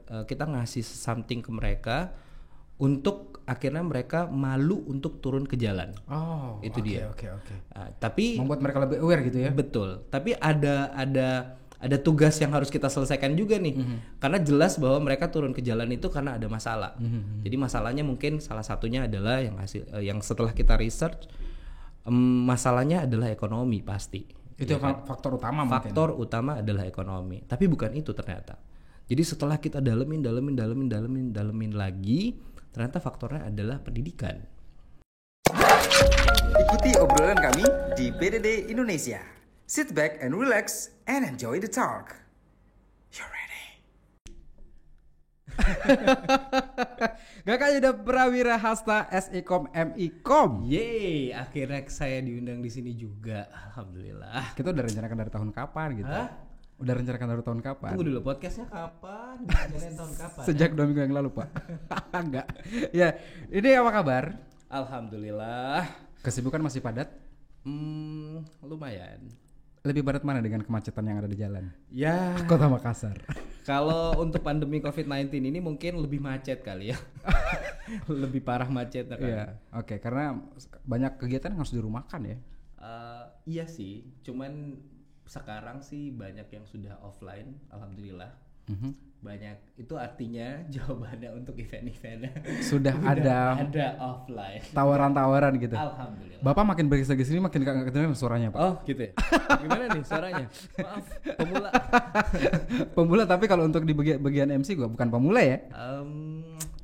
kita ngasih something ke mereka untuk akhirnya mereka malu untuk turun ke jalan. Oh, itu dia. Oke. Tapi Membuat mereka lebih aware gitu ya. betul. Tapi ada tugas yang harus kita selesaikan juga nih. Karena jelas bahwa mereka turun ke jalan itu karena ada masalah. Jadi masalahnya mungkin salah satunya adalah yang setelah kita research, masalahnya adalah ekonomi pasti. Itu ya kan? faktor utama Faktor mungkin. utama adalah ekonomi. Tapi bukan itu ternyata. Jadi setelah kita dalemin lagi, ternyata faktornya adalah pendidikan. Ikuti obrolan kami di PDD Indonesia. Sit back and relax and enjoy the talk. You're ready. Kakak Yuda Prawira Hasta SIKOM MIKOM. Yeay, akhirnya saya diundang di sini juga. Alhamdulillah. Kita udah rencanakan dari tahun kapan gitu. Hah? Udah rencanakan dari tahun kapan? Tunggu dulu, podcastnya kapan? Rencanain tahun kapan? Sejak 2 minggu yang lalu, Pak. Enggak. Ya, ini apa kabar? Alhamdulillah. Kesibukan masih padat? Lumayan. Lebih padat mana dengan kemacetan yang ada di jalan? Ya, Kota Makassar. kalau untuk pandemi COVID-19 ini mungkin lebih macet kali ya. Lebih parah macetnya kan. Iya, oke. Karena banyak kegiatan yang harus dirumahkan ya. Iya sih, cuman sekarang sih banyak yang sudah offline, alhamdulillah. Banyak, itu artinya jawabannya untuk event-eventnya Sudah ada ada offline. tawaran-tawaran gitu. Alhamdulillah. Bapak makin bergesek sini makin gak kedengeran suaranya, Pak. Oh gitu ya. Gimana nih suaranya? Maaf, pemula. Pemula, tapi kalau untuk di bagian MC gua bukan pemula ya.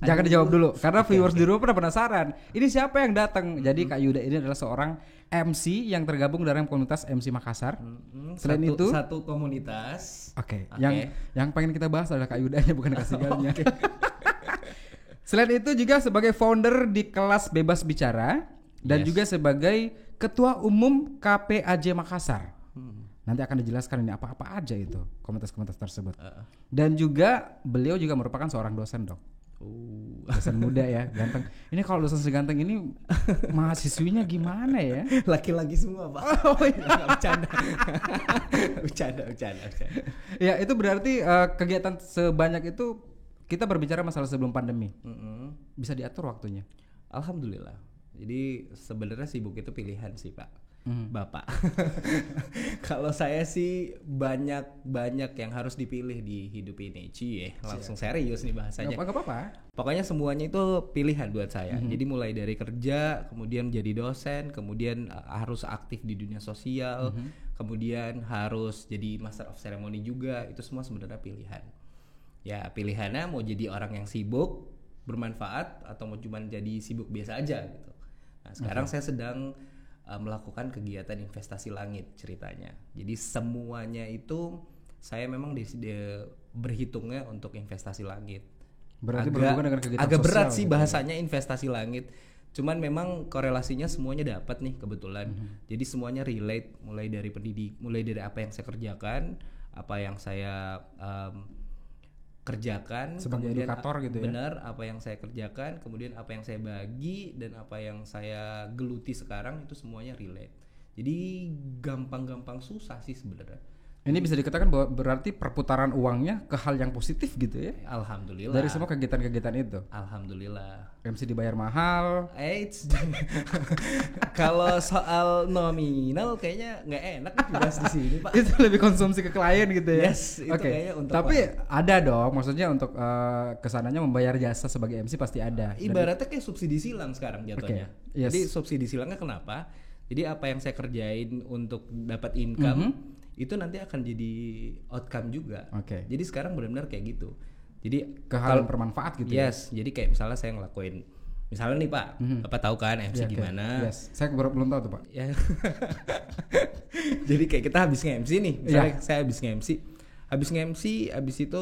Jangan Aduh. dijawab dulu karena viewers di rumah pada penasaran. Ini siapa yang datang? Jadi Kak Yuda ini adalah seorang MC yang tergabung dalam komunitas MC Makassar. Selain itu, satu komunitas. Oke. Yang pengen kita bahas adalah Kak Yudanya bukan Kak Sigalnya. Selain itu juga sebagai founder di kelas Bebas Bicara dan Yes. juga sebagai ketua umum KPAJ Makassar. Nanti akan dijelaskan ini apa-apa aja itu komunitas-komunitas tersebut. Dan juga beliau juga merupakan seorang dosen, Dok. Dosen muda ya, ganteng. Ini kalau dosen seganteng ini mahasiswinya gimana ya? Laki-laki semua, Pak. Oh iya. Nggak, bercanda. Ya itu berarti kegiatan sebanyak itu kita berbicara masalah sebelum pandemi. Bisa diatur waktunya. Alhamdulillah. Jadi sebenarnya sibuk itu pilihan sih, Pak. Bapak. Kalau saya sih banyak yang harus dipilih di hidup ini. Cie, langsung serius nih bahasanya. Nggak apa-apa. Pokoknya semuanya itu pilihan buat saya. Jadi mulai dari kerja, kemudian jadi dosen, kemudian harus aktif di dunia sosial, kemudian harus jadi master of ceremony juga. Itu semua sebenarnya pilihan. Ya pilihannya mau jadi orang yang sibuk, bermanfaat, atau mau cuma jadi sibuk biasa aja gitu. Nah sekarang saya sedang melakukan kegiatan investasi langit ceritanya. Jadi semuanya itu saya memang berhitungnya untuk investasi langit. Berarti berhubungan dengan kegiatan agak sosial berat sih gitu. bahasanya investasi langit. Cuman memang korelasinya semuanya dapat nih kebetulan. Jadi semuanya relate, mulai dari apa yang saya kerjakan, apa yang saya kerjakan Sebagai kemudian edukator gitu ya. benar apa yang saya kerjakan, kemudian apa yang saya bagi dan apa yang saya geluti sekarang itu semuanya relate. Jadi gampang susah sih sebenarnya. Ini bisa dikatakan bahwa berarti perputaran uangnya ke hal yang positif gitu ya. Alhamdulillah. Dari semua kegiatan-kegiatan itu. Alhamdulillah. MC dibayar mahal. Kalau soal nominal kayaknya nggak enak dibahas di sini, Pak. Itu lebih konsumsi ke klien gitu ya. Yes, itu Oke. kayaknya untuk Tapi ada dong, maksudnya untuk kesananya membayar jasa sebagai MC pasti ada. Ibaratnya kayak subsidi silang sekarang jatuhnya. Oke, yes. Jadi subsidi silangnya kenapa? Jadi apa yang saya kerjain untuk dapat income itu nanti akan jadi outcome juga. Oke. Jadi sekarang benar-benar kayak gitu. Jadi Ke hal yang bermanfaat gitu ya. yes, jadi kayak misalnya saya ngelakuin, misalnya nih Pak, Bapak tahu kan MC Iya, oke. gimana? Yes. Saya belum tahu tuh, Pak. Ya. Jadi kayak kita habis nge-MC nih, misalnya saya habis nge-MC, habis itu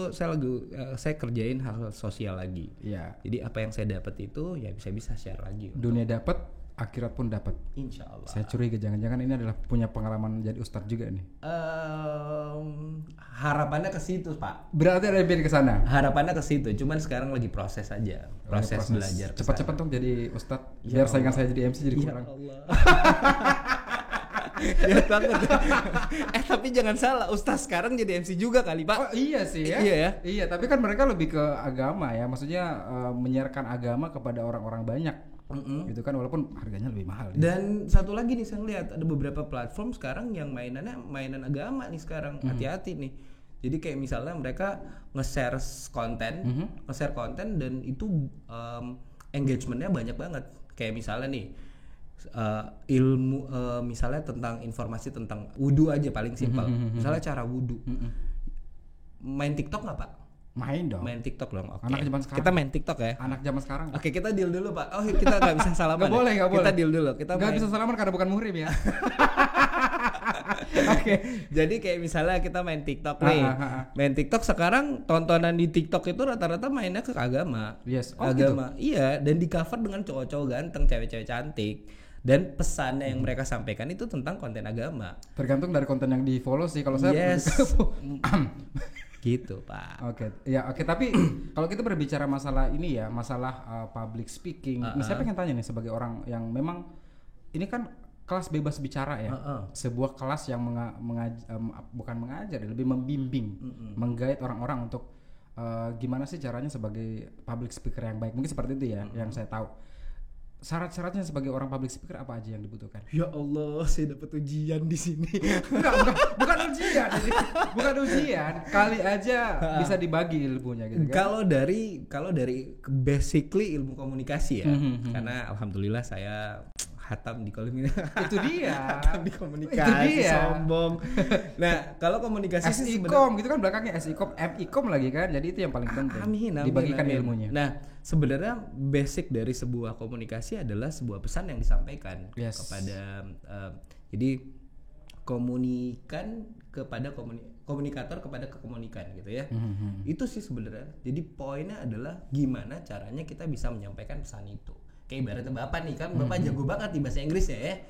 saya kerjain hal sosial lagi. Iya. Jadi apa yang saya dapat itu ya bisa share lagi. Dunia dapat, akhirat pun dapat. Insya Allah. Saya curiga jangan-jangan ini adalah punya pengalaman jadi ustadz juga nih. Harapannya ke situ Pak. Berarti ada yang ke sana. Harapannya ke situ, cuman sekarang lagi proses aja, proses belajar. Cepat-cepat dong jadi ustadz. Ya Biar saingan Allah. saya jadi MC jadi Ya kurang. Allah. Jahat banget. Tapi jangan salah, Ustaz sekarang jadi MC juga kali, Pak. Oh iya sih ya. Iya ya. Iya, tapi kan mereka lebih ke agama ya, maksudnya menyiarkan agama kepada orang-orang banyak. Gitu kan, walaupun harganya lebih mahal. Dan satu lagi nih saya lihat ada beberapa platform sekarang yang mainan agama nih sekarang. Hati-hati nih. Jadi kayak misalnya mereka nge-share konten dan itu engagementnya banyak banget. Kayak misalnya nih ilmu misalnya tentang informasi tentang wudu aja paling simpel. Misalnya cara wudu. Main TikTok nggak, Pak? Main dong. Main TikTok dong. Oke. Anak zaman sekarang. Kita main TikTok ya. Anak zaman sekarang. Oke, kita deal dulu, Pak. Oh, kita nggak bisa salaman. Nggak boleh. Kita deal dulu. Kita nggak bisa salaman karena bukan muhrim ya. Oke. Jadi kayak misalnya kita main TikTok nih. Main TikTok sekarang tontonan di TikTok itu rata-rata mainnya ke agama. Yes. Agama. Gitu? Iya, dan di cover dengan cowok-cowok ganteng, cewek-cewek cantik. Dan pesannya yang mereka sampaikan itu tentang konten agama. Tergantung dari konten yang di-follow sih kalau saya. Yes. Gitu, Pak. Oke. Tapi kalau kita berbicara masalah ini ya, masalah public speaking. Saya pengen tanya nih sebagai orang yang memang ini kan kelas bebas bicara ya. Sebuah kelas yang bukan mengajar, lebih membimbing, menggait orang-orang untuk gimana sih caranya sebagai public speaker yang baik. Mungkin seperti itu ya yang saya tahu. Syarat-syaratnya sebagai orang public speaker apa aja yang dibutuhkan? Ya Allah, saya dapat ujian di sini. bukan ujian, bukan ujian. Kali aja bisa dibagi ilmunya gitu kan. Kalau dari basically ilmu komunikasi ya. Karena alhamdulillah saya hatam di komunikasi. Itu dia. Hatam di komunikasi. Itu dia. Sombong. Nah, kalau komunikasi sih SIKOM gitu kan belakangnya SIKOM, MIKOM lagi kan. Jadi itu yang paling penting. Amin. Dibagikan ilmunya. Nah, sebenarnya basic dari sebuah komunikasi adalah sebuah pesan yang disampaikan kepada jadi komunikator kepada kekomunikan gitu ya. Itu sih sebenarnya. Jadi poinnya adalah gimana caranya kita bisa menyampaikan pesan itu. Kayak ibaratnya Bapak nih kan, Bapak jago banget di bahasa Inggris ya.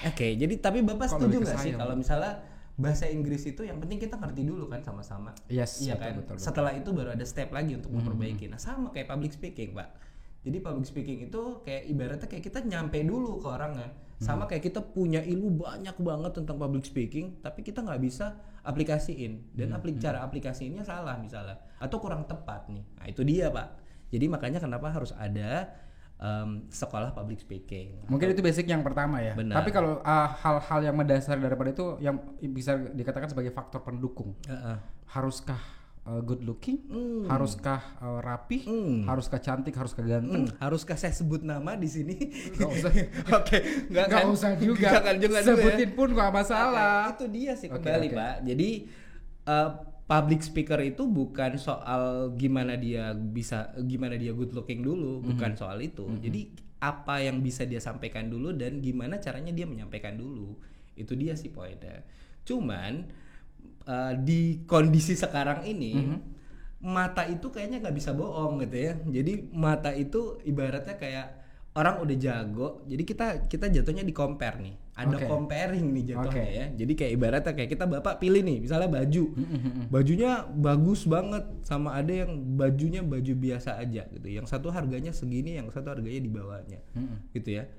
Oke. Jadi tapi Bapak setuju nggak sih kalau misalnya bahasa Inggris itu yang penting kita ngerti dulu kan sama-sama. Yes, iya kan. Betul. Setelah itu baru ada step lagi untuk memperbaiki. Nah sama kayak public speaking, Pak. Jadi public speaking itu kayak ibaratnya kayak kita nyampe dulu ke orangnya. Sama kayak kita punya ilmu banyak banget tentang public speaking, tapi kita nggak bisa aplikasiin dan cara aplikasiinnya salah misalnya atau kurang tepat nih. Nah itu dia, Pak. Jadi makanya kenapa harus ada sekolah public speaking. Mungkin itu basic yang pertama ya. Benar. Tapi kalau hal-hal yang mendasar daripada itu yang bisa dikatakan sebagai faktor pendukung. Haruskah good looking? Haruskah rapi? Haruskah cantik? Haruskah ganteng? Haruskah saya sebut nama di sini? Gak usah. Oke, nggak usah juga. Sebutin pun nggak masalah. Itu dia sih kembali, Pak. Jadi public speaker itu bukan soal gimana dia good looking dulu, bukan soal itu. Jadi apa yang bisa dia sampaikan dulu dan gimana caranya dia menyampaikan dulu. Itu dia sih poinnya. Cuman di kondisi sekarang ini mata itu kayaknya nggak bisa bohong gitu ya. Jadi mata itu ibaratnya kayak orang udah jago, jadi kita jatuhnya di compare nih, ada comparing nih jatuhnya ya. Jadi kayak ibaratnya kayak kita Bapak pilih nih, misalnya bajunya bagus banget, sama ada yang bajunya baju biasa aja gitu. Yang satu harganya segini, yang satu harganya di bawahnya, gitu ya.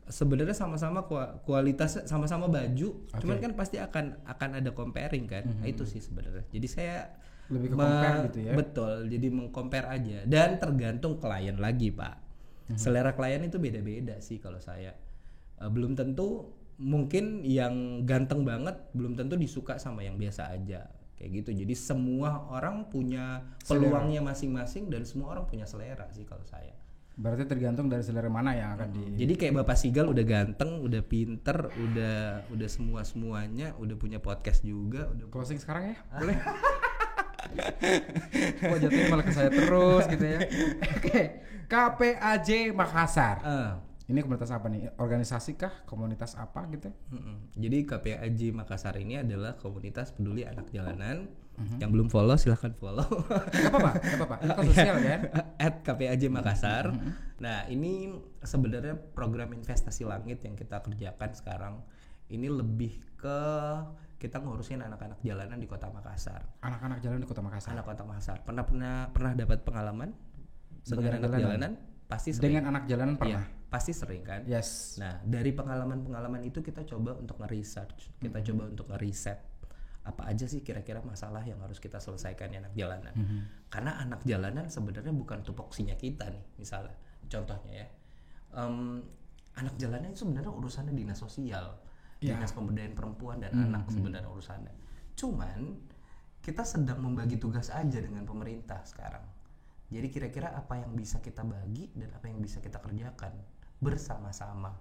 Sebenarnya sama-sama kualitas, sama-sama baju, cuman kan pasti akan ada comparing kan. Nah, itu sih sebenarnya. Jadi saya lebih ke compare gitu ya. Betul, jadi mengcompare aja dan tergantung klien lagi, Pak. Selera klien itu beda-beda sih kalau saya. Belum tentu, mungkin yang ganteng banget belum tentu disuka sama yang biasa aja kayak gitu. Jadi semua orang punya peluangnya masing-masing dan semua orang punya selera sih kalau saya. Berarti tergantung dari selera mana yang akan Jadi kayak Bapak Sigal udah ganteng, udah pinter, udah semuanya, udah punya podcast juga, udah closing sekarang ya? Boleh. Kok jatuhnya malah ke saya terus gitu ya. Oke. KPAJ Makassar. Ini komunitas apa nih? Organisasi kah? Komunitas apa gitu? Jadi KPAJ Makassar ini adalah komunitas peduli anak jalanan. Yang belum follow silahkan follow. Gak apa-apa. Ini kan sosial kan? @KPAJ Makassar. Nah ini sebenarnya program investasi langit yang kita kerjakan sekarang. Ini lebih ke kita ngurusin anak-anak jalanan di Kota Makassar. Anak-anak jalanan di Kota Makassar. Anak Kota Makassar. Pernah dapat pengalaman dengan anak jalanan? Pasti sering. Dengan anak jalanan pernah. Iya. pasti sering kan. Yes. Nah dari pengalaman itu kita coba untuk nge-research, kita coba untuk nge-riset apa aja sih kira-kira masalah yang harus kita selesaikan di anak jalanan. Karena anak jalanan sebenarnya bukan tupoksinya kita nih, misalnya contohnya ya, anak jalanan itu sebenarnya urusannya dinas sosial, dinas pemberdayaan perempuan dan anak sebenarnya urusannya. Cuman kita sedang membagi tugas aja dengan pemerintah sekarang. Jadi kira-kira apa yang bisa kita bagi dan apa yang bisa kita kerjakan bersama-sama.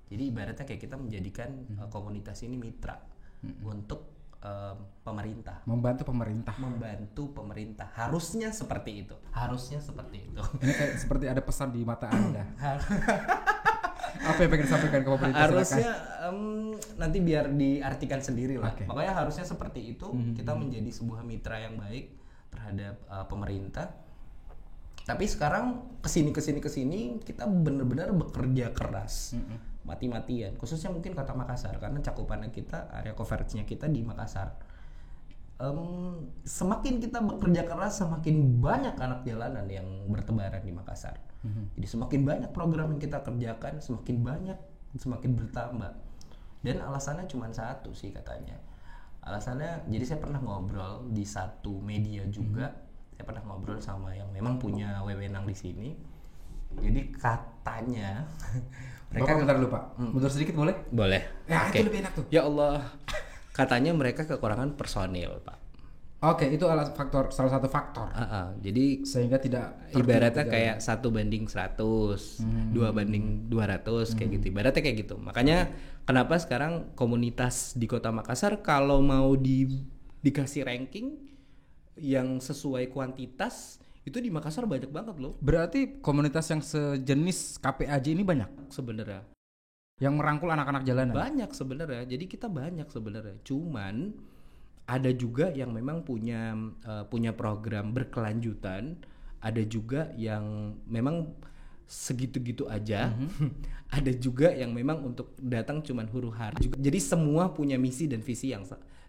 Jadi ibaratnya kayak kita menjadikan komunitas ini mitra untuk pemerintah, membantu pemerintah. Harusnya seperti itu. Ini kayak seperti ada pesan di mata Anda. Apa yang pengen sampaikan ke pemerintah? Harusnya nanti biar diartikan sendiri lah. Pokoknya harusnya seperti itu. Kita menjadi sebuah mitra yang baik terhadap pemerintah. Tapi sekarang kesini kita benar-benar bekerja keras. Mati-matian, khususnya mungkin Kota Makassar karena cakupannya kita, area coveragenya kita di Makassar. Semakin kita bekerja keras, semakin banyak anak jalanan yang bertebaran di Makassar. Jadi semakin banyak program yang kita kerjakan, semakin bertambah. Dan alasannya cuma satu sih katanya. Alasannya, jadi saya pernah ngobrol di satu media juga. Saya pernah ngobrol sama yang memang punya wewenang di sini. Jadi katanya mereka bentar dulu Pak, mundur sedikit boleh? Boleh. Ya itu lebih enak tuh. Ya Allah, katanya mereka kekurangan personil Pak. Oke, itu salah satu faktor. Jadi sehingga tidak ibaratnya kayak 1:100, 2:200 kayak gitu. Ibaratnya kayak gitu. Makanya kenapa sekarang komunitas di Kota Makassar kalau mau dikasih ranking yang sesuai kuantitas itu di Makassar banyak banget loh. Berarti komunitas yang sejenis KPAJ ini banyak sebenarnya. Yang merangkul anak-anak jalanan. Banyak sebenarnya. Jadi kita banyak sebenarnya. Cuman ada juga yang memang punya program berkelanjutan, ada juga yang memang segitu-gitu aja. Ada juga yang memang untuk datang cuman huru-hara. Jadi semua punya misi dan visi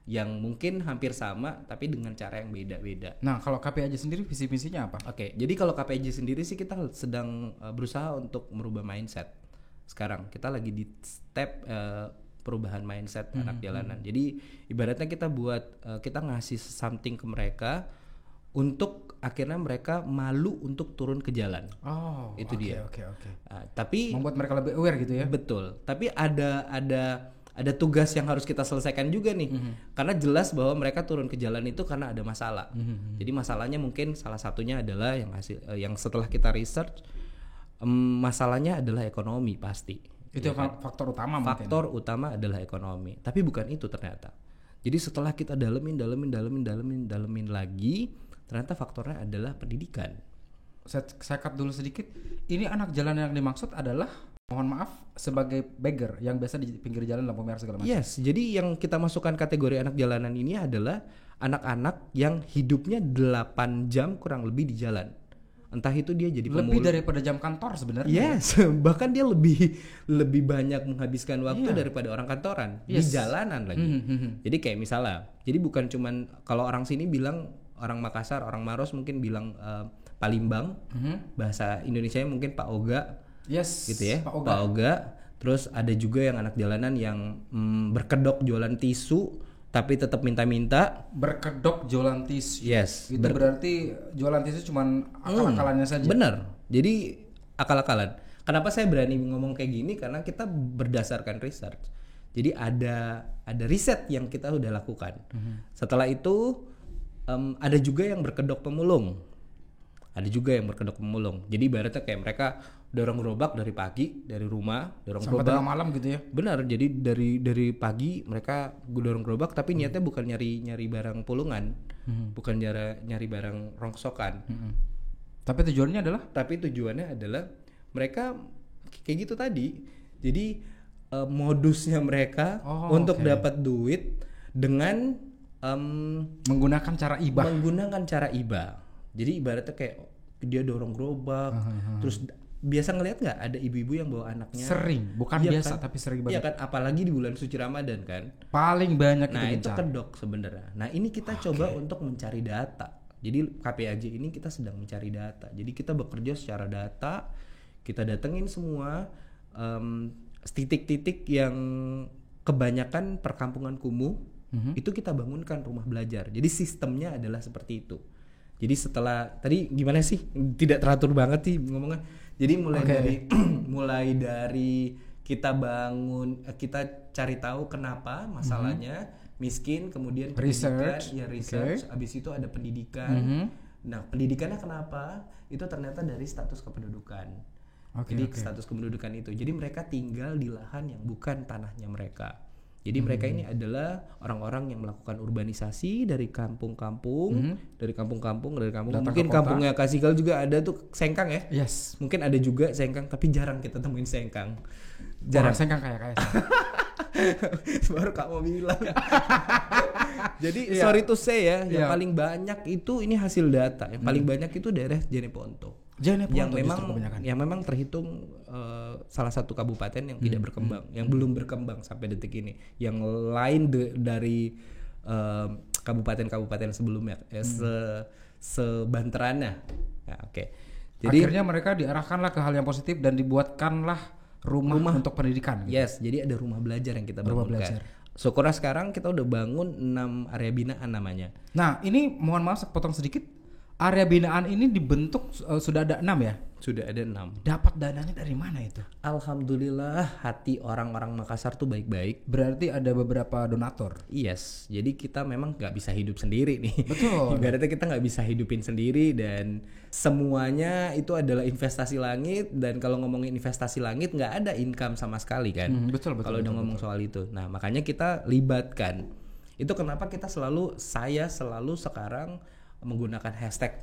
yang mungkin hampir sama tapi dengan cara yang beda-beda. Nah, kalau KPAJ sendiri visi-misinya apa? Oke, jadi kalau KPAJ sendiri sih kita sedang berusaha untuk merubah mindset. Sekarang kita lagi di step perubahan mindset anak jalanan. Jadi ibaratnya kita ngasih something ke mereka untuk akhirnya mereka malu untuk turun ke jalan. Oh, itu dia. Oke. Tapi membuat mereka lebih aware gitu ya. Betul. Tapi ada tugas yang harus kita selesaikan juga nih. Karena jelas bahwa mereka turun ke jalan itu karena ada masalah. Jadi masalahnya mungkin salah satunya adalah yang setelah kita research, masalahnya adalah ekonomi pasti. Itu ya kan? Faktor utama mungkin. Faktor utama adalah ekonomi. Tapi bukan itu ternyata. Jadi setelah kita dalemin lagi, ternyata faktornya adalah pendidikan. Saya cut dulu sedikit. Ini anak jalan yang dimaksud adalah, mohon maaf, sebagai beggar yang biasa di pinggir jalan lampu merah segala macam. Yes, jadi yang kita masukkan kategori anak jalanan ini adalah anak-anak yang hidupnya 8 jam kurang lebih di jalan. Entah itu dia jadi lebih daripada jam kantor sebenarnya. Yes, bahkan dia lebih banyak menghabiskan waktu daripada orang kantoran di jalanan lagi. Jadi kayak misalnya, jadi bukan cuman kalau orang sini bilang, orang Makassar, orang Maros mungkin bilang Palimbang, bahasa Indonesianya mungkin Pak Oga. Yes, gitu ya, Pak Oga. Terus ada juga yang anak jalanan yang berkedok jualan tisu tapi tetap minta-minta. Berkedok jualan tisu. Yes. Itu berarti jualan tisu cuman akal-akalannya saja. Bener. Jadi akal-akalan. Kenapa saya berani ngomong kayak gini? Karena kita berdasarkan research. Jadi ada riset yang kita udah lakukan. Setelah itu ada juga yang berkedok pemulung. Jadi ibaratnya kayak mereka dorong gerobak dari pagi, dari rumah dorong sampai gerobak tengah malam gitu ya. Benar. Jadi dari pagi mereka dorong gerobak tapi niatnya bukan nyari barang pulungan, bukan nyari barang rongsokan. Tapi tujuannya adalah mereka kayak gitu tadi. Jadi modusnya mereka untuk dapat duit dengan menggunakan cara iba. Jadi ibaratnya kayak dia dorong gerobak, terus biasa ngelihat nggak ada ibu-ibu yang bawa anaknya? Sering, bukan biasa kan? Tapi sering banget. Iya kan, apalagi di bulan suci Ramadan kan. Paling banyak itu kedok sebenarnya. Nah ini kita coba untuk mencari data. Jadi KPAJ ini kita sedang mencari data. Jadi kita bekerja secara data, kita datengin semua titik-titik yang kebanyakan perkampungan kumuh itu kita bangunkan rumah belajar. Jadi sistemnya adalah seperti itu. Jadi setelah tadi gimana sih? Tidak teratur banget sih ngomongnya. Jadi mulai dari kita bangun, kita cari tahu kenapa masalahnya miskin, kemudian research, habis itu ada pendidikan. Nah, pendidikannya kenapa? Itu ternyata dari status kependudukan. Status kependudukan itu. Jadi mereka tinggal di lahan yang bukan tanahnya mereka. Jadi mereka ini adalah orang-orang yang melakukan urbanisasi dari kampung-kampung, dari kampung-kampung. Mungkin kampungnya Kasikal juga ada tuh sengkang ya. Yes. Mungkin ada juga sengkang, tapi jarang kita temuin sengkang. Jarang. Sengkang kayak Baru Kak mau bilang. Jadi sorry to say ya, yang paling banyak itu ini hasil data. Yang paling banyak itu daerah Jeneponto. Yang memang terhitung salah satu kabupaten yang tidak berkembang, yang belum berkembang sampai detik ini. Yang lain dari kabupaten-kabupaten sebelumnya, sebanterannya. Ya, Jadi akhirnya mereka diarahkanlah ke hal yang positif dan dibuatkanlah rumah untuk pendidikan. Gitu. Yes, jadi ada rumah belajar yang kita bangunkan. Syukurlah sekarang kita udah bangun 6 area binaan namanya. Nah, ini mohon maaf potong sedikit. Area binaan ini dibentuk sudah ada 6 ya? Sudah ada 6. Dapat dananya dari mana itu? Alhamdulillah hati orang-orang Makassar tuh baik-baik. Berarti ada beberapa donatur. Yes, jadi kita memang nggak bisa hidup sendiri nih. Betul. Ibaratnya kita nggak bisa hidupin sendiri dan semuanya itu adalah investasi langit. Dan kalau ngomongin investasi langit nggak ada income sama sekali kan. Betul. Kalau udah ngomong soal itu, nah makanya kita libatkan. Itu kenapa saya selalu sekarang menggunakan hashtag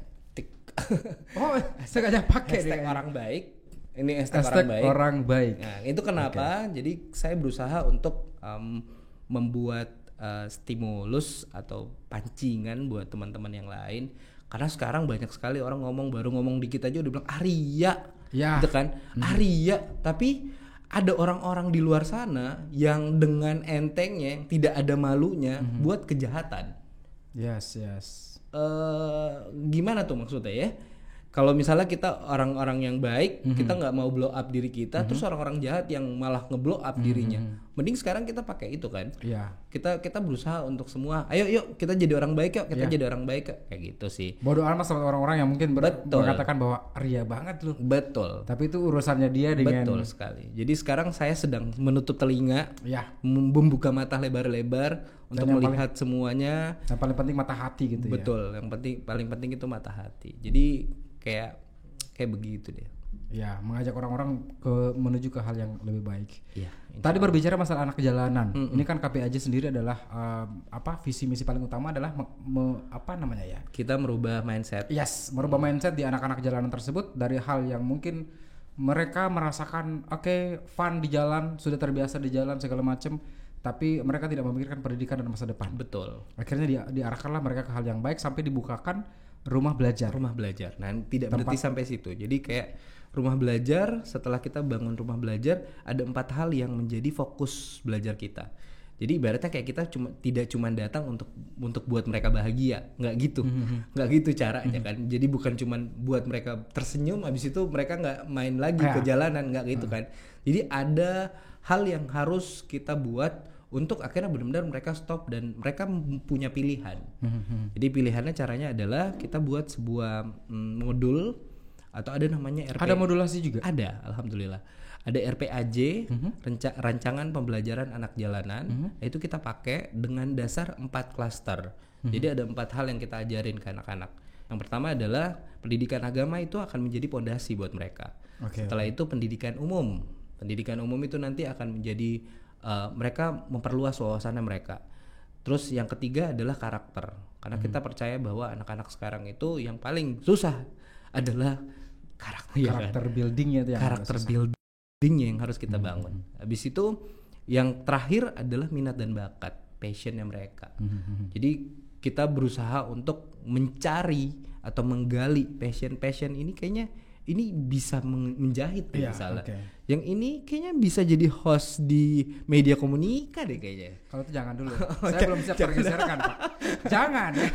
sengaja pakai hashtag orang baik. Ini hashtag orang baik. Nah, itu kenapa? Jadi saya berusaha untuk membuat stimulus atau pancingan buat teman-teman yang lain. Karena sekarang banyak sekali orang baru ngomong dikit aja udah bilang Arya, gitu kan? Arya, tapi ada orang-orang di luar sana yang dengan entengnya, yang tidak ada malunya, buat kejahatan. Yes. Gimana tuh maksudnya ya? Kalau misalnya kita orang-orang yang baik, kita nggak mau blow up diri kita, terus orang-orang jahat yang malah ngeblow up dirinya. Mending sekarang kita pakai itu kan? Iya. Kita berusaha untuk semua. Ayo yuk kita jadi orang baik yuk, jadi orang baik yuk. Kayak gitu sih. Bodoh amat sama orang-orang yang mungkin mengatakan bahwa Ria banget lu. Betul. Tapi itu urusannya dia dengan. Betul sekali. Jadi sekarang saya sedang menutup telinga, membuka mata lebar-lebar untuk melihat semuanya. Yang paling penting mata hati gitu. Betul. Yang paling penting itu mata hati. Jadi kayak begitu deh. Ya, mengajak orang-orang menuju ke hal yang lebih baik. Iya. Tadi berbicara masalah anak jalanan. Ini kan KPAJ sendiri adalah visi misi paling utama adalah apa namanya ya? Kita merubah mindset. Yes, merubah mindset di anak-anak jalanan tersebut dari hal yang mungkin mereka merasakan fun di jalan, sudah terbiasa di jalan segala macam, tapi mereka tidak memikirkan pendidikan dan masa depan. Betul. Akhirnya diarahkanlah mereka ke hal yang baik sampai dibukakan rumah belajar. Nah, tidak berhenti sampai situ. Jadi kayak rumah belajar, setelah kita bangun rumah belajar, ada 4 hal yang menjadi fokus belajar kita. Jadi ibaratnya kayak kita tidak cuma datang untuk buat mereka bahagia, nggak gitu, nggak gitu caranya kan. Jadi bukan cuma buat mereka tersenyum, habis itu mereka nggak main lagi ke jalanan, nggak gitu kan. Jadi ada hal yang harus kita buat untuk akhirnya benar-benar mereka stop dan mereka punya pilihan. Jadi pilihannya caranya adalah kita buat sebuah modul atau ada namanya RP. Ada modulasi juga? Ada, alhamdulillah. Ada RPAJ, rancangan pembelajaran anak jalanan. Itu kita pakai dengan dasar 4 klaster. Jadi ada 4 hal yang kita ajarin ke anak-anak. Yang pertama adalah pendidikan agama itu akan menjadi pondasi buat mereka. Setelah itu pendidikan umum. Pendidikan umum itu nanti akan menjadi mereka memperluas wawasannya mereka. Terus yang ketiga adalah karakter. Karena kita percaya bahwa anak-anak sekarang itu yang paling susah adalah karakter buildingnya itu yang karakter buildingnya yang harus kita bangun. Habis itu yang terakhir adalah minat dan bakat, passionnya mereka. Jadi kita berusaha untuk mencari atau menggali passion ini, kayaknya ini bisa menjahit deh Iya, misalnya. oke. Yang ini kayaknya bisa jadi host di media komunika deh kayaknya. Kalau itu jangan dulu. Saya belum siap tergeserkan, Pak. Jangan ya.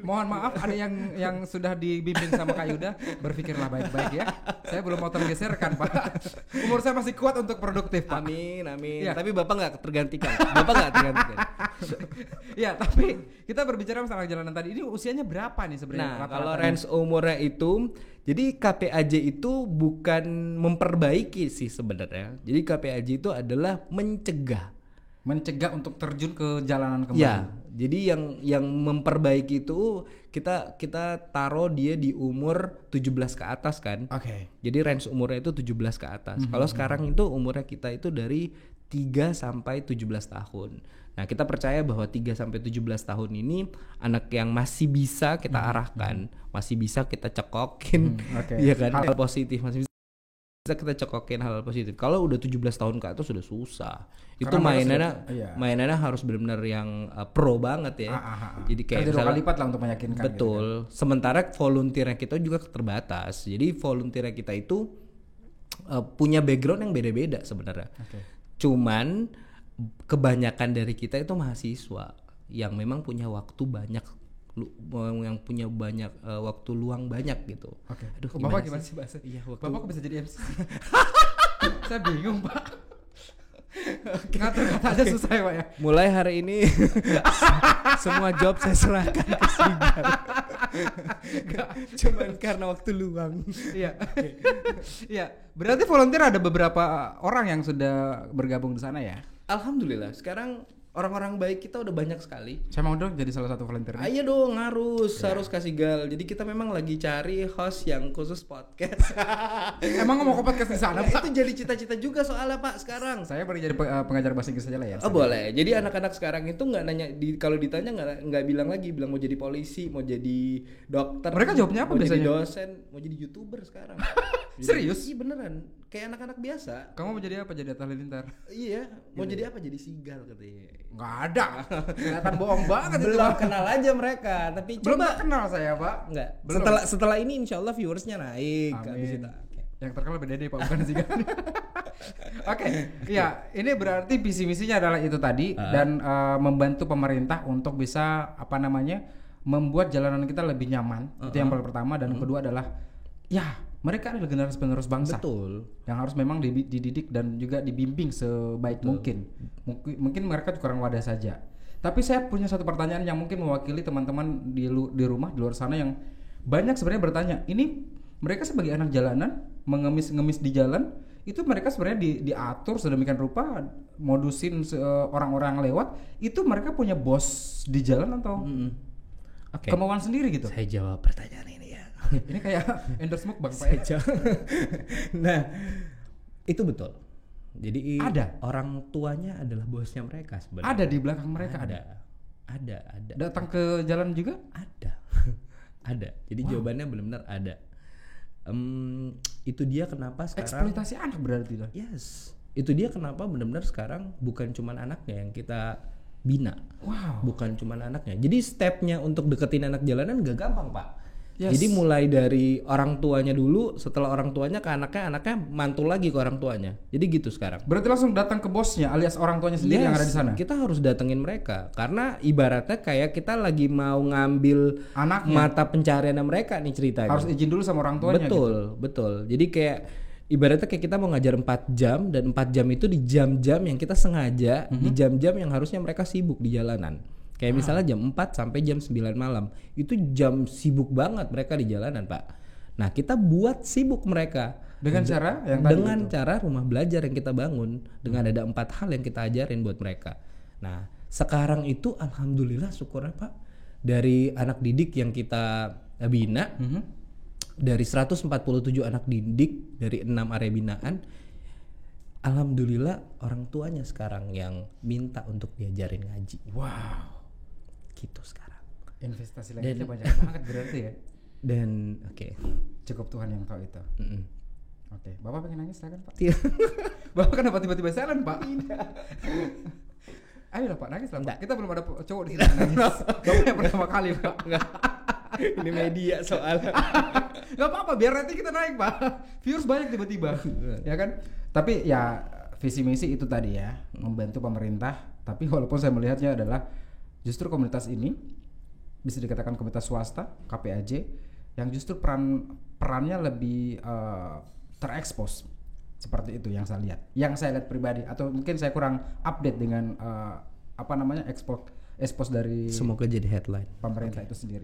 Mohon maaf ada yang sudah dibimbing sama Kak Yuda, berpikirlah baik-baik ya. Saya belum mau tergeserkan, Pak. Umur saya masih kuat untuk produktif, Pak. Amin. Iya. Tapi Bapak nggak tergantikan. Bapak nggak tergantikan. Ya, tapi kita berbicara masalah jalanan tadi. Ini usianya berapa nih sebenarnya? Nah, rata-ratanya? kalau range umurnya itu, jadi KPAJ itu bukan memperbaiki sih sebenarnya. Jadi KPAJ itu adalah mencegah untuk terjun ke jalanan kembali. ya. Jadi yang memperbaiki itu kita taruh dia di umur 17 ke atas kan. Oke. Jadi range umurnya itu 17 ke atas. Kalau sekarang itu umurnya kita itu dari 3 sampai 17 tahun. Nah, kita percaya bahwa 3 sampai 17 tahun ini anak yang masih bisa kita arahkan, masih bisa kita cekokin, Oke. ya kan, hal positif, masih bisa kita cekokin hal positif. Kalau udah 17 tahun ke atas sudah susah. Itu Karena mainannya harus benar-benar yang pro banget ya. Jadi kayak kerja 2 kali lipat lah untuk meyakinkan. betul. Gitu kan. Sementara volunteernya kita juga terbatas. Jadi volunteernya kita itu punya background yang beda-beda sebenarnya. Oke. Cuman kebanyakan dari kita itu mahasiswa yang memang punya waktu banyak, yang punya banyak waktu luang banyak gitu. Oke. Aduh, Bapak gimana sih bahasa? Iya, waktu. Bapak kok bisa jadi MC? Saya bingung, Pak. Ngatur kata aja susah ya, Pak ya. Mulai hari ini semua job saya serahkan ke Sigal. Cuman karena waktu luang. Iya. Iya, berarti volunteer ada beberapa orang yang sudah bergabung di sana ya? Alhamdulillah, sekarang orang-orang baik kita udah banyak sekali. Saya mau dong jadi salah satu volunteer. Ayo dong, harus kasih gal. Jadi kita memang lagi cari host yang khusus podcast. Emang mau ke podcast di sana, Pak? Itu jadi cita-cita juga soalnya Pak sekarang. Saya baru jadi pengajar bahasa Inggris aja lah ya. Oh boleh. Jadi anak-anak sekarang itu nggak nanya, kalau ditanya nggak bilang lagi, bilang mau jadi polisi, mau jadi dokter. Mereka jawabnya apa mau biasanya? Jadi dosen, mau jadi YouTuber sekarang. Serius? Iya beneran. Kayak anak-anak biasa. Kamu mau jadi apa? Jadi Atta Halilintar? Iya. Mau jadi apa? Jadi Sigal katanya. Nggak ada. Kelihatan bohong banget itu, Belum Pak. kenal aja mereka. Tapi Belum coba. kenal saya, Pak. Enggak. Belum. Setelah ini insya Allah viewersnya naik. Amin. Habis itu. Oke. Yang terkenal BDD, Pak, bukan sih kan? Oke, ya ini berarti visi misinya adalah itu tadi dan membantu pemerintah untuk bisa membuat jalanan kita lebih nyaman. Itu yang paling pertama dan yang kedua adalah ya mereka adalah generasi penerus bangsa. Betul. Yang harus memang dididik dan juga dibimbing sebaik mungkin. Mungkin mereka kurang wadah saja. Tapi saya punya satu pertanyaan yang mungkin mewakili teman-teman di rumah di luar sana yang banyak sebenarnya bertanya, ini mereka sebagai anak jalanan mengemis-ngemis di jalan, itu mereka sebenarnya diatur sedemikian rupa, modusin orang-orang lewat, itu mereka punya bos di jalan atau kemauan sendiri gitu? Saya jawab pertanyaan ini ya. Ini kayak endorse mukbang, Pak. Nah, itu betul. Jadi ada orang tuanya adalah bosnya mereka sebenarnya. Ada di belakang mereka ada. Datang ke jalan juga? Ada. Ada. Jadi jawabannya benar-benar ada. Itu dia kenapa sekarang eksploitasi anak berarti lah. Yes. Itu dia kenapa benar-benar sekarang bukan cuman anaknya yang kita bina. Wow. Bukan cuman anaknya. Jadi stepnya untuk deketin anak jalanan gak gampang, Pak. Yes. Jadi mulai dari orang tuanya dulu, setelah orang tuanya ke anaknya mantul lagi ke orang tuanya. Jadi gitu sekarang. Berarti langsung datang ke bosnya alias orang tuanya sendiri yang ada di sana. Kita harus datengin mereka karena ibaratnya kayak kita lagi mau ngambil anaknya, mata pencarian mereka nih ceritanya. Harus izin dulu sama orang tuanya. Betul. Jadi kayak ibaratnya kayak kita mau ngajar 4 jam dan 4 jam itu di jam-jam yang kita sengaja, di jam-jam yang harusnya mereka sibuk di jalanan. Kayak misalnya jam 4 sampai jam 9 malam. Itu jam sibuk banget mereka di jalanan, Pak. Nah, kita buat sibuk mereka dengan cara yang cara rumah belajar yang kita bangun, dengan ada 4 hal yang kita ajarin buat mereka. Nah, sekarang itu alhamdulillah syukurnya, Pak, dari anak didik yang kita bina, dari 147 anak didik dari 6 area binaan, alhamdulillah orang tuanya sekarang yang minta untuk diajarin ngaji. Wow. Gitu sekarang. Investasi lanjutnya banyak banget berarti ya. Dan cukup Tuhan yang tahu itu. Oke, Bapak pengen nangis silakan, Pak. Bapak kenapa tiba-tiba silent, Pak? Ayolah, Pak, nangis lah, Pak. Kita belum ada cowok di sini nangis. Bapak yang pertama kali, Pak. Ini media soalnya. Gak apa-apa, biar rating kita naik Pak. Viewers banyak tiba-tiba, ya kan? Tapi ya visi misi itu tadi ya, membantu pemerintah. Tapi walaupun saya melihatnya adalah justru komunitas ini bisa dikatakan komunitas swasta, KPAJ, yang justru perannya lebih terekspos. Seperti itu yang saya lihat pribadi, atau mungkin saya kurang update dengan expose dari Semoga jadi headline pemerintah itu sendiri.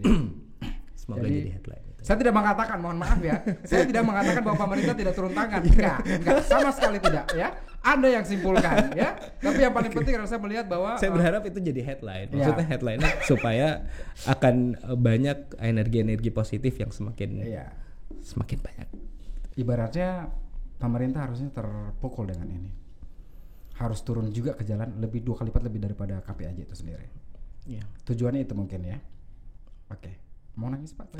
Semoga jadi headline. Saya tidak mengatakan, mohon maaf ya, saya tidak mengatakan bahwa pemerintah tidak turun tangan, enggak, sama sekali tidak ya. Anda yang simpulkan ya. Tapi yang paling penting adalah saya melihat bahwa saya berharap itu jadi headline. Maksudnya headline supaya akan banyak energi positif yang semakin banyak. Ibaratnya pemerintah harusnya terpukul dengan ini. Harus turun juga ke jalan lebih 2 kali lipat lebih daripada KPAJ itu sendiri. Iya. Tujuannya itu mungkin ya. Oke. Mau nangis Pak?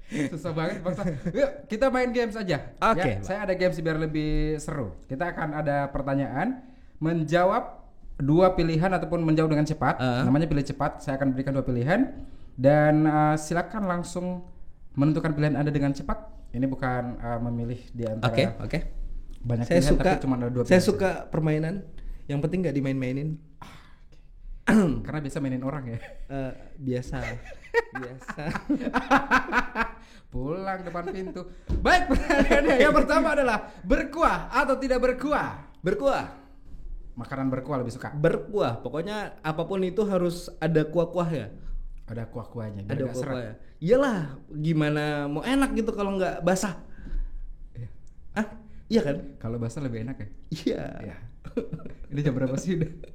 Susah banget bangsa. Yuk kita main games aja. Oke. Saya ada games biar lebih seru. Kita akan ada pertanyaan, menjawab 2 pilihan ataupun menjawab dengan cepat. Namanya pilih cepat. Saya akan berikan 2 pilihan dan silakan langsung menentukan pilihan Anda dengan cepat. Ini bukan memilih di antara Oke. banyak Saya pilihan, suka, tapi cuma ada 2 pilihan. Saya suka permainan. Yang penting nggak dimain-mainin. Karena biasa mainin orang ya. Biasa. Pulang depan pintu. Baik, pertanyaannya yang pertama adalah berkuah atau tidak berkuah? Berkuah. Makanan berkuah lebih suka. Berkuah. Pokoknya apapun itu harus ada kuah-kuahnya. Ada kuah-kuahnya. Ada kuah-kuahnya. Iyalah, gimana mau enak gitu kalau nggak basah? Iya kan? Kalau basah lebih enak ya? Iya. Ini jam berapa sih udah?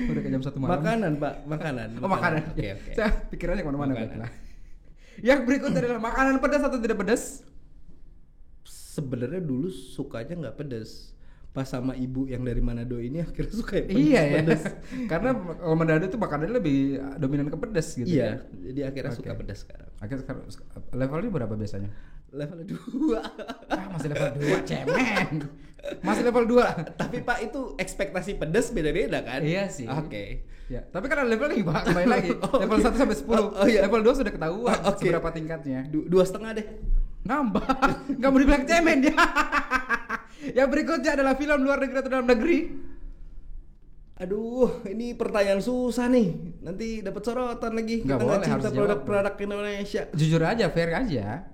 Udah ke jam 1 malam. Makanan Pak, makanan. Oh makanan. Oke. Saya pikirannya kemana-mana baiklah. Yang berikutnya adalah makanan pedas atau tidak pedas? Sebenarnya dulu sukanya nggak pedas. Pas sama ibu yang dari Manado ini akhirnya suka yang pedas. Karena kalau Manado itu makanannya lebih dominan ke pedas gitu. Iya. Jadi akhirnya suka pedas sekarang. Akhirnya levelnya berapa biasanya? Level 2. Masih level 2 cemen. Masih level 2. Tapi Pak itu ekspektasi pedas beda-beda kan? Iya sih. Oke. Ya, tapi kan ada level nih Pak, kembali lagi. Level 1 sampai 10. Iya. Level 2 sudah ketahuan seberapa tingkatnya. 2,5 deh. Nambah. Enggak mau dibilang cemen dia. Yang berikutnya adalah film luar negeri atau dalam negeri? Aduh, ini pertanyaan susah nih. Nanti dapat sorotan lagi. Nggak Kita boleh, nggak cinta harus produk-produk Indonesia. Jujur aja, fair aja.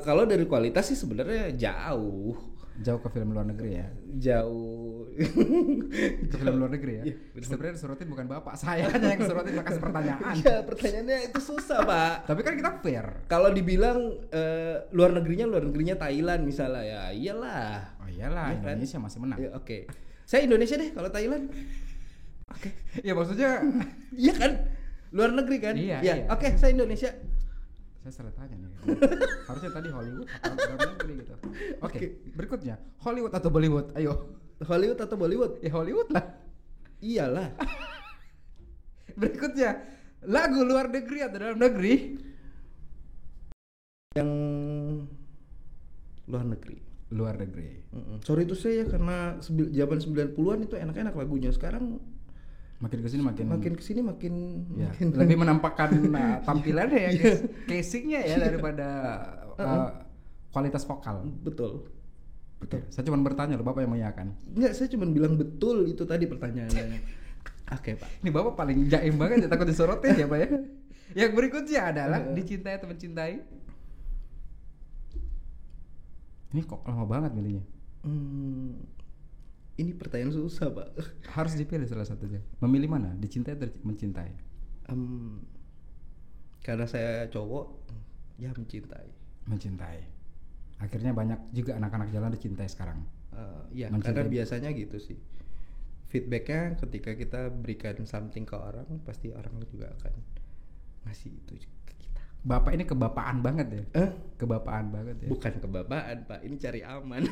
Kalau dari kualitas sih sebenarnya jauh ke film luar negeri ya. Jauh ke film luar negeri ya. Sebenarnya disorotin bukan bapak, saya hanya yang disorotin makasih pertanyaan. Iya, pertanyaannya itu susah Pak. Tapi kan kita fair. Kalau dibilang luar negerinya Thailand misalnya ya iyalah. Oh iyalah, ya, Indonesia kan? Masih menang. Ya, Oke. Saya Indonesia deh kalau Thailand. Oke. Ya maksudnya iya kan? Luar negeri kan? Iya. Oke, saya Indonesia. Saya salah tanya nih. Harusnya tadi Hollywood atau dalam negeri gitu. Oke. Berikutnya, Hollywood atau Bollywood? Ayo. Hollywood atau Bollywood? Ya Hollywood lah. Iyalah. Berikutnya, lagu luar negeri atau dalam negeri? Yang luar negeri. Luar negeri. Sorry itu saya karena zaman 90-an itu enak-enak lagunya. Sekarang makin kesini makin lebih menampakkan tampilannya ya, casingnya ya daripada kualitas vokal. Betul. Saya cuma bertanya loh, Bapak yang mengiyakan. Enggak, saya cuma bilang betul itu tadi pertanyaannya. Oke Pak. Ini Bapak paling jaim banget ya, takut disorotin ya Pak ya. Yang berikutnya adalah dicintai atau mencintai. Ini kok lama banget milihnya. Ini pertanyaan susah Pak. Harus dipilih salah satunya. Memilih mana? Dicintai atau mencintai? Karena saya cowok, ya mencintai. Mencintai. Akhirnya banyak juga anak-anak jalan dicintai sekarang. Iya, karena biasanya gitu sih. Feedbacknya ketika kita berikan something ke orang, pasti orang juga akan ngasih itu ke kita. Bapak ini kebapaan banget ya? Kebapaan banget ya? Bukan kebapaan Pak, ini cari aman.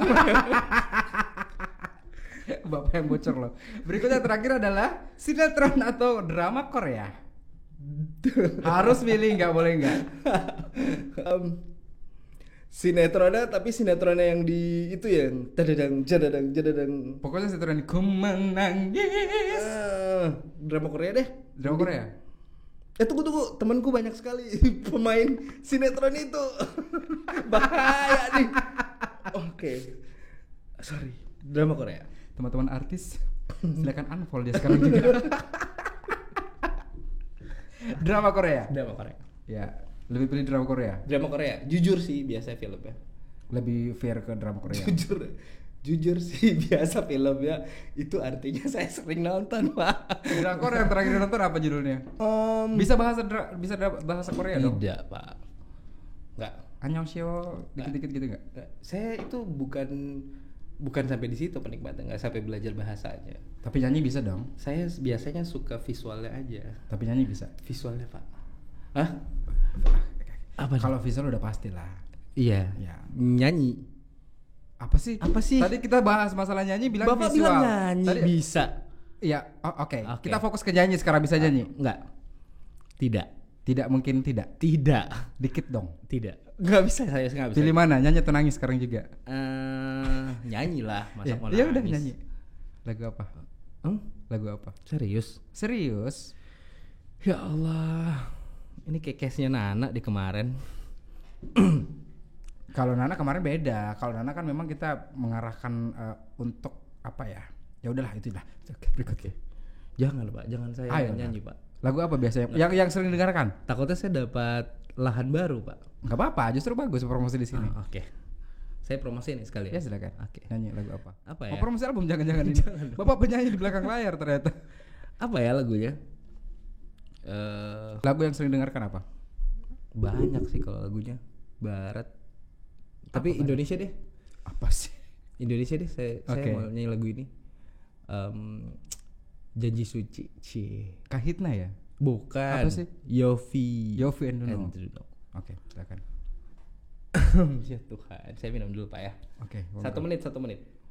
Bapak yang bocor loh. Berikutnya terakhir adalah sinetron atau drama Korea. Harus milih, nggak boleh nggak. Sinetronnya, tapi sinetronnya yang di itu ya, jadadang. Pokoknya sinetron ku menangis. Drama Korea deh. Drama Korea. Tunggu, temanku banyak sekali pemain sinetron itu. Bahaya nih. Oke. Sorry. Drama Korea. Teman-teman artis silakan unfollow dia sekarang juga. Drama Korea. Ya, lebih pilih drama Korea. Drama Korea. Jujur sih biasa filmnya. Lebih fair ke drama Korea. Jujur sih biasa filmnya. Itu artinya saya sering nonton, Pak. Drakor yang terakhir nonton apa judulnya? Bisa bahasa Korea dong? Tidak, Pak. Enggak. Annyeonghaseyo dikit-dikit gitu enggak? Saya itu bukan sampai di situ penikmatnya, nggak sampai belajar bahasanya. Tapi nyanyi bisa dong. Saya biasanya suka visualnya aja. Tapi nyanyi bisa. Visualnya, Pak. Hah? Apa? Kalau visual udah pasti lah. Iya. Ya. Nyanyi. Apa sih? Tadi kita bahas masalah nyanyi bilang Bapak visual. bilang nyanyi Tadi, bisa. Iya. Oke. Kita fokus ke nyanyi sekarang, bisa nyanyi? Enggak. Tidak mungkin tidak. Dikit dong. Tidak. Enggak bisa, saya enggak bisa. Pilih mana? Nyanyi atau nangis sekarang juga? Nyanyi lah, masa mau nangis. Ya udah nangis. nyanyi. Lagu apa? Lagu apa? Serius? Ya Allah. Ini kayak case-nya Nana di kemarin. Kalau Nana kemarin beda. Kalau Nana kan memang kita mengarahkan untuk apa ya? Ya udahlah itu lah. Berikutnya. Jangan, Pak. Jangan saya nyanyi, Pak. Lagu apa biasanya? Yang sering didengarkan? Takutnya saya dapat lahan baru, Pak. Enggak apa-apa, justru bagus promosi di sini. Oke. Saya promosi ini sekali Ya silakan. Oke. Nyanyi lagu apa? Apa ya? Promosi album jangan-jangan ini. Bapak penyanyi di belakang layar ternyata. Apa ya lagunya? Lagu yang sering dengarkan apa? Banyak sih kalau lagunya. Barat. Tapi Apa Indonesia deh. Apa sih? Indonesia deh. Saya mau nyanyi lagu ini. Janji Suci. Kahitna ya? Bukan. Apa sih? Yofi and Nuno. Oke, silakan. Ya Tuhan, saya minum dulu, Pak ya. Oke. 1 menit.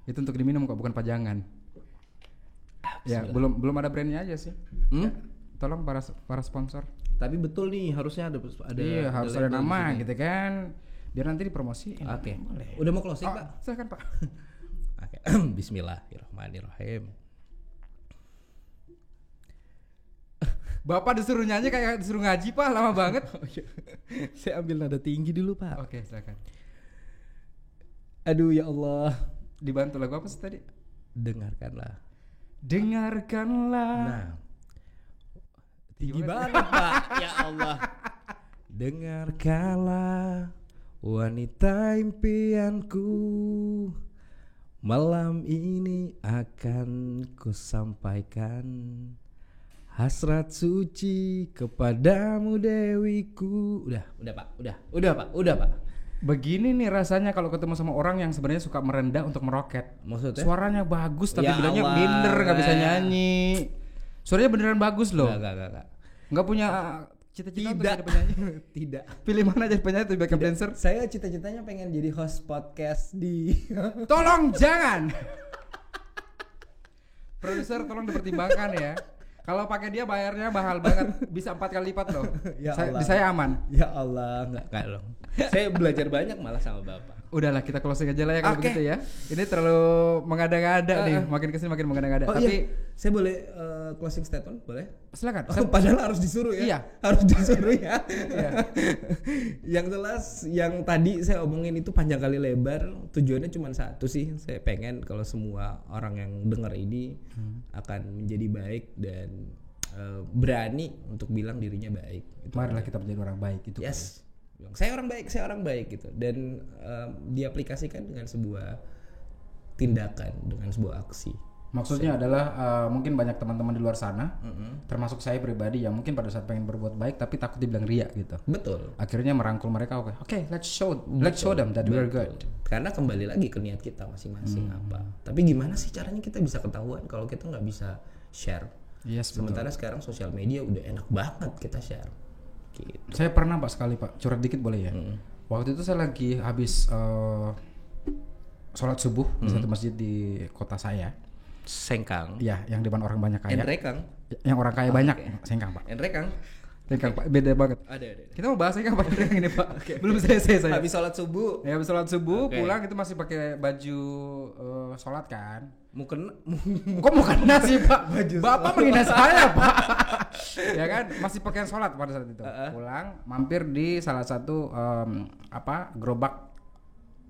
Itu untuk diminum kok, bukan pajangan. Ya, belum ada brandnya aja sih. Ya, tolong para sponsor. Tapi betul nih, harusnya ada. Iya, harus ada nama gitu kan. Biar nanti dipromosiin. Oke. Boleh. Udah mau closing, Pak? Silakan, Pak. Oke. Bismillahirrahmanirrahim. Bapak disuruh nyanyi kayak disuruh ngaji, Pak, lama banget. Saya ambil nada tinggi dulu, Pak. Oke, silakan. Aduh ya Allah. Dibantu lagu apa sih tadi? Dengarkanlah. Nah, tinggi banget, Pak. Ya Allah. Dengarkanlah wanita impianku, malam ini akan ku sampaikan hasrat suci kepadamu Dewiku. Udah Pak. begini nih rasanya kalau ketemu sama orang yang sebenarnya suka merendah untuk meroket. Maksudnya? Suaranya bagus tapi Ya bilangnya Allah, minder, nggak bisa nyanyi. Suaranya beneran bagus loh. Enggak. Nggak punya cita-cita untuk Tidak. jadi penyanyi. Tidak. Pilih mana jadi penyanyi atau backup dancer? Saya cita-citanya pengen jadi host podcast di Tolong jangan. Produser tolong dipertimbangkan ya. Kalau pakai dia bayarnya mahal banget, bisa 4 kali lipat loh. Ya Allah. Di saya aman. Ya Allah, enggak dong. Saya belajar banyak malah sama Bapak. Udahlah kita closing aja lah ya kalau Oke. begitu ya. Ini terlalu mengada-ngada nih, makin kesini makin mengada-ngada. Oh, Tapi iya. Saya boleh closing statement, boleh? silakan. Padahal harus disuruh ya. Iya. Harus disuruh ya. Iya. Yang jelas yang tadi saya omongin itu panjang kali lebar, tujuannya cuma satu sih. Saya pengen kalau semua orang yang dengar ini akan menjadi baik dan berani untuk bilang dirinya baik. Itu Marilah kita menjadi orang baik itu. yes. Bilang, saya orang baik gitu, dan diaplikasikan dengan sebuah tindakan, dengan sebuah aksi. Maksudnya adalah mungkin banyak teman-teman di luar sana, termasuk saya pribadi yang mungkin pada saat pengen berbuat baik tapi takut dibilang ria gitu. Betul. Akhirnya merangkul mereka, oke, let's show them that we're good. Karena kembali lagi ke niat kita masing-masing apa. Tapi gimana sih caranya kita bisa ketahuan kalau kita nggak bisa share? Yes, Sementara sekarang sosial media udah enak banget kita share. Gitu. Saya pernah Pak sekali Pak, curhat dikit boleh ya? Waktu itu saya lagi habis sholat subuh di satu masjid di kota saya. Sengkang. Ya, yang depan orang banyak kaya. Enrekang. Yang orang kaya banyak, Sengkang Pak. Enrekang. Kang Pak, beda banget. Ada. Kita mau bahas Kang Pak yang ini Pak. Belum selesai saya. Habis sholat subuh. Ya habis sholat subuh pulang itu masih pakai baju sholat kan. Kok mau kena sih Pak? Bapak menghina saya Pak. Ya kan masih pakaian sholat pada saat itu. Pulang mampir di salah satu gerobak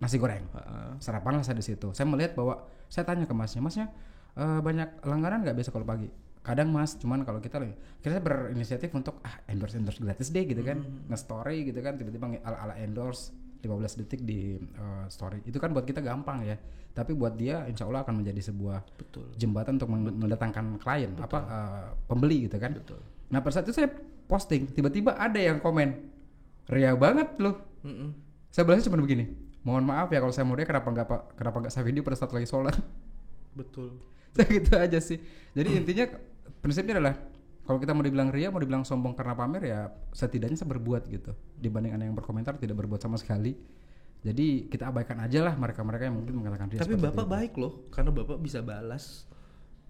nasi goreng. Sarapan lah saya di situ. Saya melihat bahwa saya tanya ke masnya banyak langganan nggak biasa kalau pagi? Kadang mas, cuman kalau kita berinisiatif untuk endorse gratis deh gitu kan, nge-story gitu kan, tiba-tiba ala endorse 15 detik di story. Itu kan buat kita gampang ya, tapi buat dia insya Allah akan menjadi sebuah jembatan untuk mendatangkan klien, pembeli gitu kan. Betul. Nah pada saat itu saya posting, tiba-tiba ada yang komen, ria banget loh. Saya balasnya cuma begini, mohon maaf ya kalau saya mau dia kenapa nggak saya video pada saat lagi sholat. Betul. Saya gitu aja sih. Jadi intinya prinsipnya adalah kalau kita mau dibilang ria, mau dibilang sombong karena pamer ya setidaknya saya berbuat gitu. Dibanding ada yang berkomentar tidak berbuat sama sekali. Jadi kita abaikan aja lah mereka-mereka yang mungkin mengatakan ria. Tapi Bapak baik loh, karena Bapak bisa balas.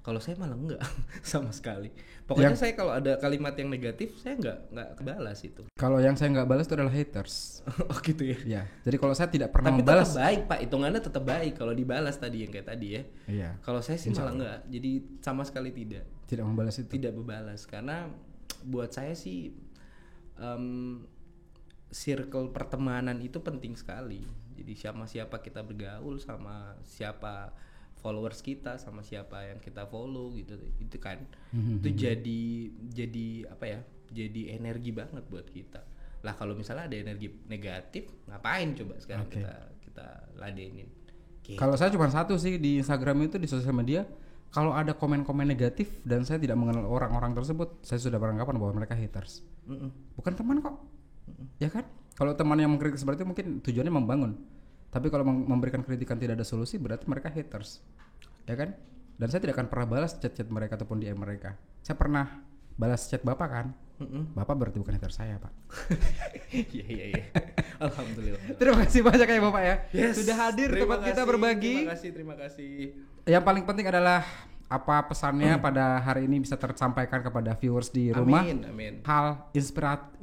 Kalau saya malah enggak sama sekali. Pokoknya saya kalau ada kalimat yang negatif saya enggak kebalas itu. Kalau yang saya enggak balas itu adalah haters. Oh gitu ya. Ya. Jadi kalau saya tidak pernah Tapi membalas. tetap baik Pak, hitungannya tetap baik kalau dibalas tadi yang kayak tadi ya. Iya. Kalau saya sih malah enggak. Jadi sama sekali tidak. Tidak membalas itu. Tidak membalas karena buat saya sih circle pertemanan itu penting sekali. Jadi sama siapa kita bergaul, sama siapa followers kita, sama siapa yang kita follow gitu, itu kan itu jadi apa ya, jadi energi banget buat kita lah. Kalau misalnya ada energi negatif ngapain coba sekarang kita ladenin gitu. Kalau saya cuma satu sih di Instagram itu, di sosial media, kalau ada komen-komen negatif dan saya tidak mengenal orang-orang tersebut, saya sudah beranggapan bahwa mereka haters. Bukan teman kok. Ya kan, kalau teman yang mengkritik seperti itu mungkin tujuannya membangun. Tapi kalau memberikan kritikan tidak ada solusi, berarti mereka haters, ya kan? Dan saya tidak akan pernah balas chat-chat mereka ataupun DM mereka. Saya pernah balas chat Bapak kan? Bapak berarti bukan hater saya Pak. Iya. Alhamdulillah. Terima kasih banyak ya Bapak ya. Yes, sudah hadir tempat kita berbagi. Terima kasih. Yang paling penting adalah apa pesannya pada hari ini bisa tersampaikan kepada viewers di rumah. Amin. Hal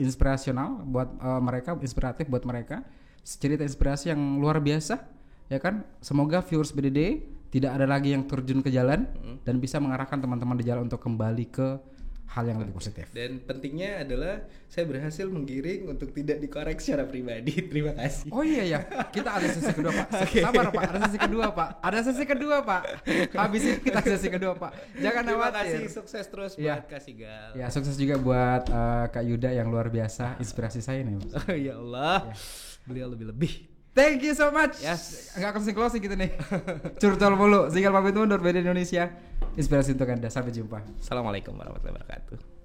inspirasional buat mereka, inspiratif buat mereka. Cerita inspirasi yang luar biasa, ya kan? Semoga viewers BDD tidak ada lagi yang terjun ke jalan dan bisa mengarahkan teman-teman di jalan untuk kembali ke hal yang lebih positif. Dan pentingnya adalah saya berhasil menggiring untuk tidak dikorek secara pribadi. Terima kasih. Oh iya, kita ada sesi kedua Pak. Sabar Pak, ada sesi kedua Pak. Habis ini kita sesi kedua Pak. Jangan khawatir. Terima kasih, sukses terus buat Kak Sigal. Ya, sukses juga buat Kak Yuda yang luar biasa, inspirasi saya nih. Oh ya Allah. Beliau lebih. Thank you so much. Yes. Enggak closing gitu nih. Curcol mulu. Sigal pamit mundur BDD Indonesia. Inspirasi untuk Anda. Sampai jumpa. Assalamualaikum warahmatullahi wabarakatuh.